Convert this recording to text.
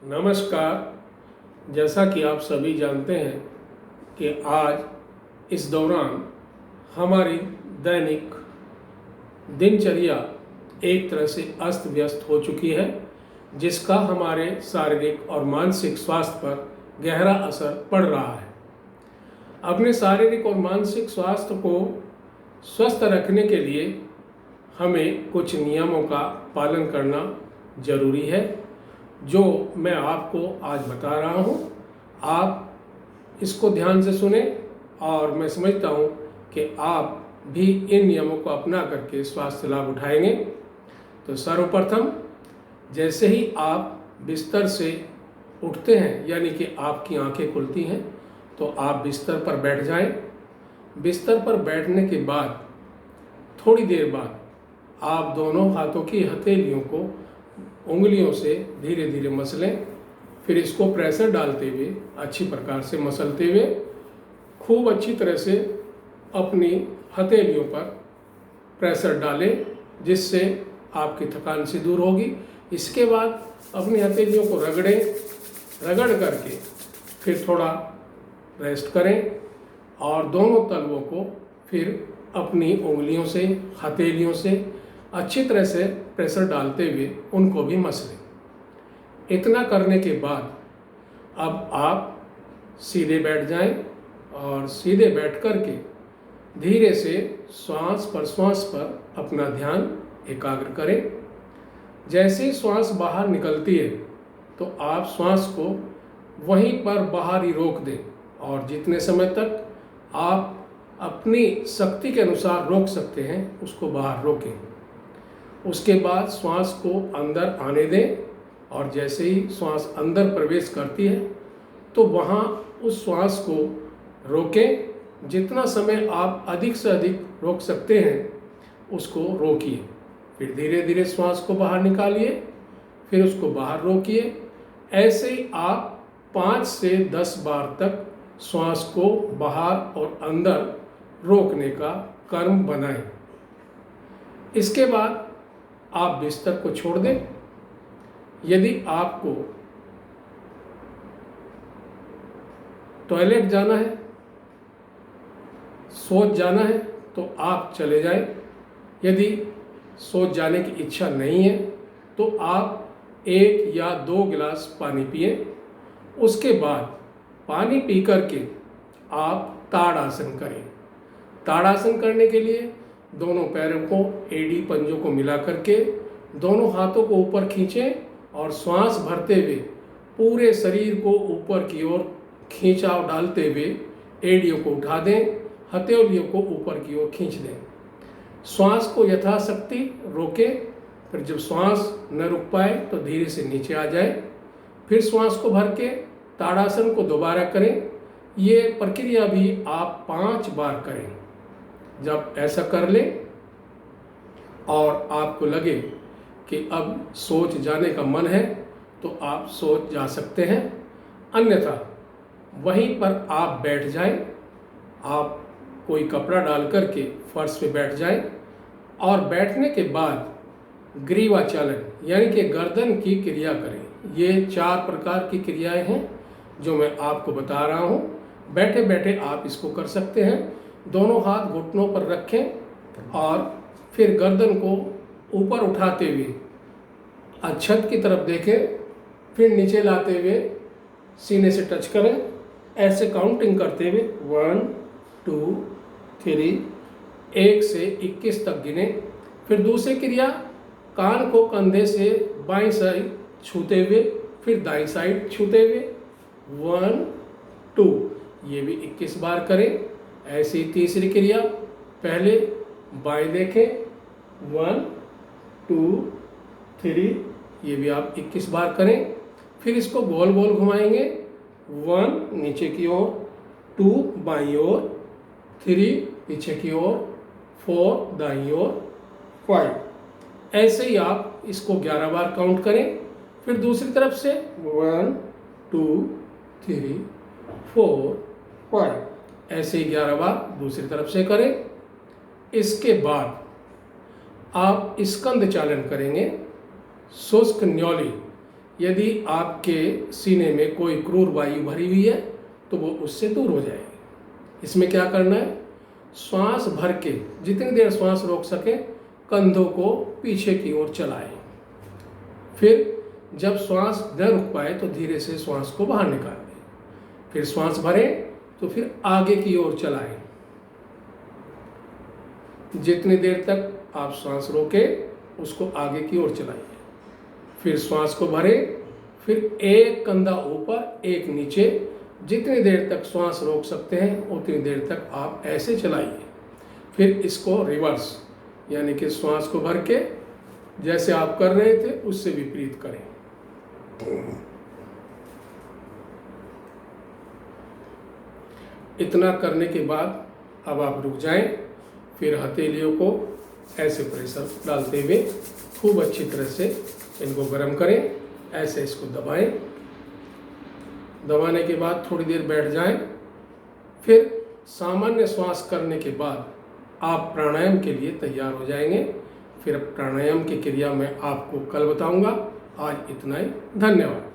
नमस्कार। जैसा कि आप सभी जानते हैं कि आज इस दौरान हमारी दैनिक दिनचर्या एक तरह से अस्त व्यस्त हो चुकी है, जिसका हमारे शारीरिक और मानसिक स्वास्थ्य पर गहरा असर पड़ रहा है। अपने शारीरिक और मानसिक स्वास्थ्य को स्वस्थ रखने के लिए हमें कुछ नियमों का पालन करना जरूरी है, जो मैं आपको आज बता रहा हूँ। आप इसको ध्यान से सुने और मैं समझता हूँ कि आप भी इन नियमों को अपना करके स्वास्थ्य लाभ उठाएंगे। तो सर्वप्रथम, जैसे ही आप बिस्तर से उठते हैं, यानी कि आपकी आंखें खुलती हैं, तो आप बिस्तर पर बैठ जाएं। बिस्तर पर बैठने के बाद थोड़ी देर बाद आप दोनों हाथों की हथेलियों को उंगलियों से धीरे धीरे मसलें। फिर इसको प्रेशर डालते हुए अच्छी प्रकार से मसलते हुए खूब अच्छी तरह से अपनी हथेलियों पर प्रेशर डालें, जिससे आपकी थकान से दूर होगी। इसके बाद अपनी हथेलियों को रगड़ करके फिर थोड़ा रेस्ट करें और दोनों तलवों को फिर अपनी उंगलियों से, हथेलियों से अच्छी तरह से प्रेशर डालते हुए उनको भी मसलें। इतना करने के बाद अब आप सीधे बैठ जाएं और सीधे बैठ कर के धीरे से श्वास प्रश्वास पर अपना ध्यान एकाग्र करें। जैसे ही श्वास बाहर निकलती है तो आप श्वास को वहीं पर बाहर ही रोक दें और जितने समय तक आप अपनी शक्ति के अनुसार रोक सकते हैं उसको बाहर रोकें। उसके बाद श्वास को अंदर आने दें और जैसे ही श्वास अंदर प्रवेश करती है तो वहाँ उस श्वास को रोकें। जितना समय आप अधिक से अधिक रोक सकते हैं उसको रोकिए। फिर धीरे धीरे श्वास को बाहर निकालिए, फिर उसको बाहर रोकिए। ऐसे ही आप 5 से 10 बार तक श्वास को बाहर और अंदर रोकने का कर्म बनाएं। इसके बाद आप बिस्तर को छोड़ दें। यदि आपको टॉयलेट जाना है, शौच जाना है तो आप चले जाएं। यदि शौच जाने की इच्छा नहीं है तो आप 1 या 2 गिलास पानी पिए। उसके बाद पानी पी करके आप ताड़ासन करें। ताड़ासन करने के लिए दोनों पैरों को एड़ी पंजों को मिला करके दोनों हाथों को ऊपर खींचें और श्वास भरते हुए पूरे शरीर को ऊपर की ओर खींचाव डालते हुए एड़ियों को उठा दें, हथेलियों को ऊपर की ओर खींच दें। श्वास को यथाशक्ति रोकें। फिर जब श्वास न रुक पाए तो धीरे से नीचे आ जाए। फिर श्वास को भर के ताड़ासन को दोबारा करें। ये प्रक्रिया भी आप 5 बार करें। जब ऐसा कर लें और आपको लगे कि अब सोच जाने का मन है तो आप सोच जा सकते हैं, अन्यथा वहीं पर आप बैठ जाएं। आप कोई कपड़ा डाल करके फर्श पे बैठ जाएं और बैठने के बाद ग्रीवाचालन यानी कि गर्दन की क्रिया करें। ये 4 प्रकार की क्रियाएं हैं जो मैं आपको बता रहा हूँ। बैठे बैठे आप इसको कर सकते हैं। दोनों हाथ घुटनों पर रखें और फिर गर्दन को ऊपर उठाते हुए छत की तरफ देखें। फिर नीचे लाते हुए सीने से टच करें। ऐसे काउंटिंग करते हुए 1 2 3 1 से 21 तक गिने। फिर दूसरी क्रिया, कान को कंधे से बाईं साइड छूते हुए फिर दाईं साइड छूते हुए 1 2, ये भी 21 बार करें। ऐसी तीसरी क्रिया, पहले बाएं देखें 1 2 3, ये भी आप 21 बार करें। फिर इसको गोल गोल घुमाएंगे। 1 नीचे की ओर, 2 बाईं ओर, 3 पीछे की ओर, 4 दाईं ओर, 5। ऐसे ही आप इसको 11 बार काउंट करें। फिर दूसरी तरफ से 1 2 3 4 5, ऐसे ही 11 बार दूसरी तरफ से करें। इसके बाद आप स्कंद चालन करेंगे। शुष्क न्योली यदि आपके सीने में कोई क्रूर वायु भरी हुई है तो वो उससे दूर हो जाएगी। इसमें क्या करना है, श्वास भर के जितनी देर श्वास रोक सके कंधों को पीछे की ओर चलाएं। फिर जब श्वास न रुक पाए तो धीरे से श्वास को बाहर निकाल दें। फिर श्वास भरें तो फिर आगे की ओर चलाएं। जितनी देर तक आप श्वास रोकें उसको आगे की ओर चलाइए। फिर श्वास को भरें, फिर एक कंधा ऊपर एक नीचे, जितनी देर तक श्वास रोक सकते हैं उतनी देर तक आप ऐसे चलाइए। फिर इसको रिवर्स यानी कि श्वास को भर के जैसे आप कर रहे थे उससे विपरीत करें। इतना करने के बाद अब आप रुक जाएं। फिर हथेलियों को ऐसे प्रेशर डालते हुए खूब अच्छी तरह से इनको गर्म करें। ऐसे इसको दबाएं। दबाने के बाद थोड़ी देर बैठ जाएं। फिर सामान्य श्वास करने के बाद आप प्राणायाम के लिए तैयार हो जाएंगे। फिर प्राणायाम की क्रिया मैं आपको कल बताऊंगा। आज इतना ही, धन्यवाद।